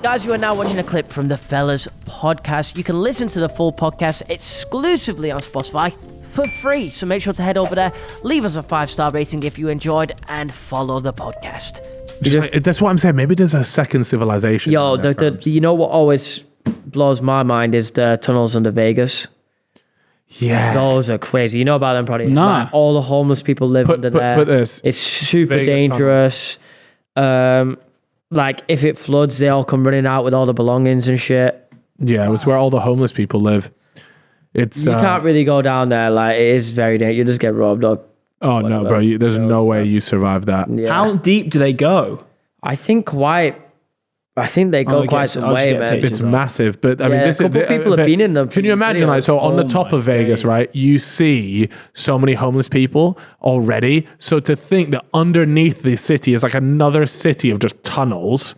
Guys, you are now watching a clip from the Fellas podcast. You can listen to the full podcast exclusively on Spotify for free. So make sure to head over there, leave us a 5-star rating if you enjoyed, and follow the podcast. That's what I'm saying. Maybe there's a second civilization. Yo, you know what always blows my mind is the tunnels under Vegas. Yeah. Those are crazy. You know about them probably. No. Like, all the homeless people live under there. Put this. It's super Vegas dangerous. Like, if it floods, they all come running out with all the belongings and shit. Yeah, it's where all the homeless people live. It's You can't really go down there. Like, it is very dangerous. You just get robbed up. Oh, no, bro. There's no way you survive that. Yeah. How deep do they go? I think they go quite some way, man. It's massive, but I mean, a couple people have been in them. Can you imagine, like, so on the top of Vegas, right? You see so many homeless people already. So to think that underneath the city is like another city of just tunnels,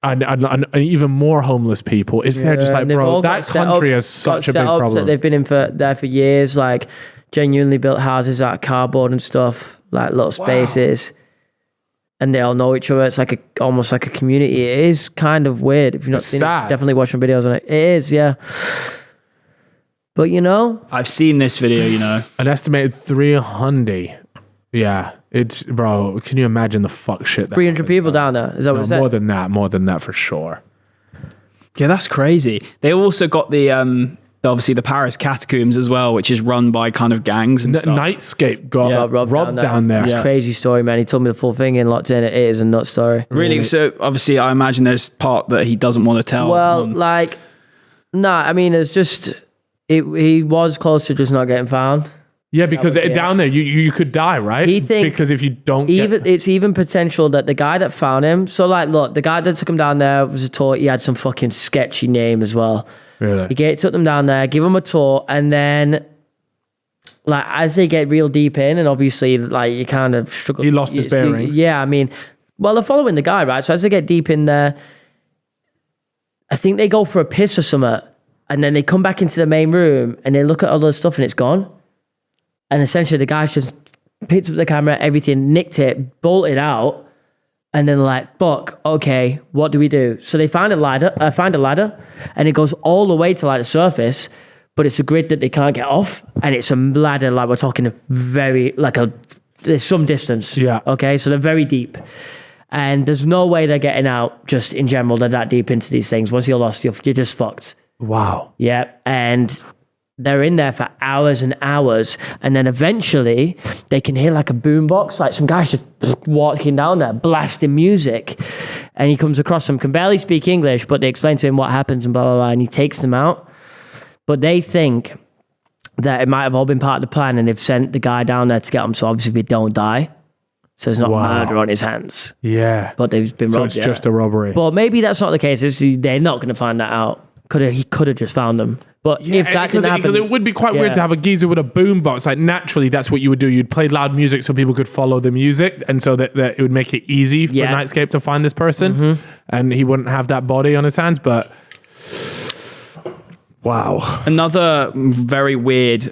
and even more homeless people. Is there just like, bro, that country has such a big problem. That they've been in there for years, like genuinely built houses out of cardboard and stuff, like little spaces. And they all know each other. It's like almost like a community. It is kind of weird. If you've not seen it, definitely watch some videos on it. It is, yeah. But you know, I've seen this video, you know. An estimated 300. Yeah. It's, bro, can you imagine the fuck shit? 300 people down there. Is that what it said? More than that for sure. Yeah, that's crazy. They also got obviously the Paris catacombs as well, which is run by kind of gangs and stuff. Nightscape got robbed down there. It's a crazy story, man. He told me the full thing and locked in. It is a nut story. Really? So obviously I imagine there's part that he doesn't want to tell. Well, I mean, it's just, he was close to just not getting found. Yeah, because down there, you could die, right? Because if you don't it's even potential that the guy that found him, so like, look, the guy that took him down there was a tour. He had some fucking sketchy name as well. Really? He took them down there, give them a tour, and then, like, as they get real deep in, and obviously, like, you kind of struggle. He lost his bearings. Yeah, I mean, well, they're following the guy, right? So as they get deep in there, I think they go for a piss or something, and then they come back into the main room, and they look at all the stuff, and it's gone. And essentially, the guy's just picked up the camera, everything, nicked it, bolted out, and then like, fuck, okay, what do we do? So they find a ladder, and it goes all the way to like the surface, but it's a grid that they can't get off, and it's a ladder, like we're talking there's some distance. Yeah. Okay, so they're very deep. And there's no way they're getting out, just in general, they're that deep into these things. Once you're lost, you're just fucked. Wow. Yeah, and they're in there for hours and hours, and then eventually they can hear like a boombox, like some guy's just walking down there, blasting music, and he comes across them, can barely speak English, but they explain to him what happens and blah, blah, blah, and he takes them out. But they think that it might have all been part of the plan, and they've sent the guy down there to get them, so obviously they don't die. So there's not murder on his hands. Yeah. But they've been robbed. So it's just a robbery. But maybe that's not the case. They're not going to find that out. He could have just found them. But if that didn't happen... Because it would be quite weird to have a geezer with a boombox. Like, naturally, that's what you would do. You'd play loud music so people could follow the music, and so that it would make it easy for Nightscape to find this person, and he wouldn't have that body on his hands, but... Wow. Another very weird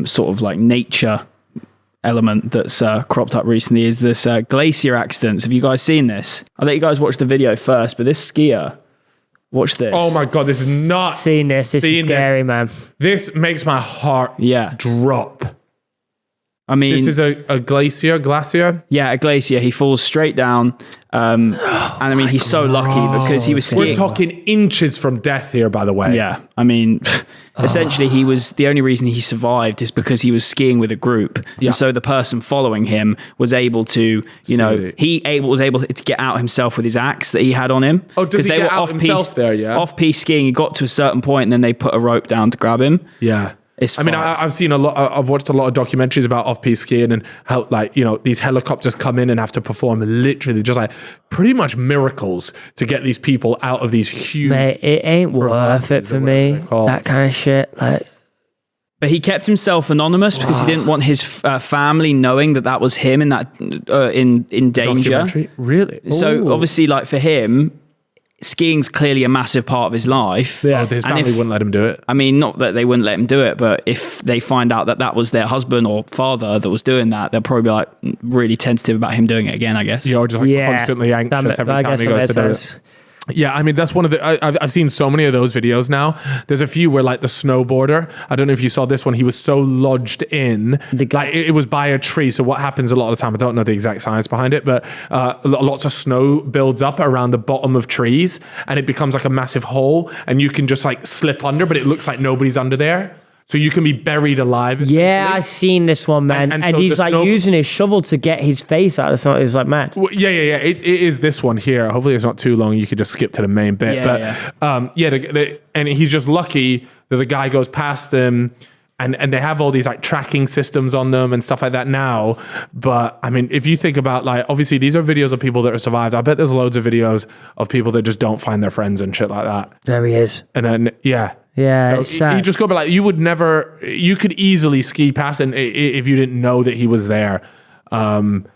sort of like nature element that's cropped up recently is this glacier accidents. Have you guys seen this? I'll let you guys watch the video first, but this skier... Watch this. Oh my God, this is nuts. Seen this. This is scary, man. This makes my heart drop. I mean... This is a glacier? Yeah, a glacier. He falls straight down. And I mean, he's so lucky because he was skiing. We're talking inches from death here, by the way. Yeah. I mean, essentially, the only reason he survived is because he was skiing with a group. Yeah. And so the person following him was able to, was able to get out himself with his axe that he had on him. Oh, does he get out himself there, yeah? Off-piste skiing, he got to a certain point and then they put a rope down to grab him. Yeah. I've seen I've watched a lot of documentaries about off-piste skiing and how, like, these helicopters come in and have to perform literally just like pretty much miracles to get these people out of these huge... Mate, it ain't worth it for me, that kind of shit. Like, but he kept himself anonymous because he didn't want his family knowing that was him in that in danger. Really? So obviously, like, for him, skiing's clearly a massive part of his life. Yeah, his family wouldn't let him do it. I mean, not that they wouldn't let him do it, but if they find out that was their husband or father that was doing that, they'll probably be like really tentative about him doing it again, I guess. Yeah, or just like constantly anxious every time he goes to do it. Yeah, I mean, that's one of the... I've seen so many of those videos now. There's a few where, like, the snowboarder, I don't know if you saw this one, he was so lodged in, like, it was by a tree. So what happens a lot of the time, I don't know the exact science behind it, but lots of snow builds up around the bottom of trees, and it becomes like a massive hole, and you can just, like, slip under, but it looks like nobody's under there. So you can be buried alive. Yeah, I've seen this one, man. And so he's like using his shovel to get his face out of something. It was like mad. Well, yeah. It is this one here. Hopefully it's not too long. You could just skip to the main bit. And he's just lucky that the guy goes past him, and they have all these like tracking systems on them and stuff like that now. But I mean, if you think about, like, obviously these are videos of people that are survived. I bet there's loads of videos of people that just don't find their friends and shit like that. There he is. And then, yeah. Yeah, so you just go, but like, you could easily ski past, and if you didn't know that he was there. And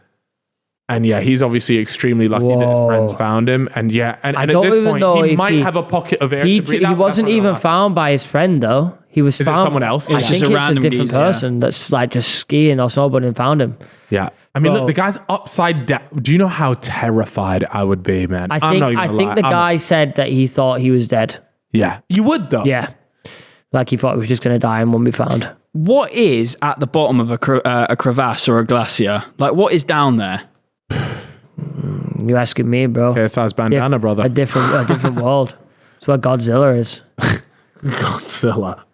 yeah, he's obviously extremely lucky that his friends found him. And yeah, and at this point, he might have a pocket of air. He wasn't even found by his friend, though. He was found. Is it someone else? I think it's a different person that's like just skiing or snowboarding and found him. Yeah. I mean, look, the guy's upside down. Do you know how terrified I would be, man? I think the guy said that he thought he was dead. Yeah. You would, though. Yeah. Like he thought he was just going to die and wouldn't be found. What is at the bottom of a crevasse or a glacier? Like, what is down there? You asking me, bro? KSI's bandana, brother. A different world. That's where Godzilla is. Godzilla.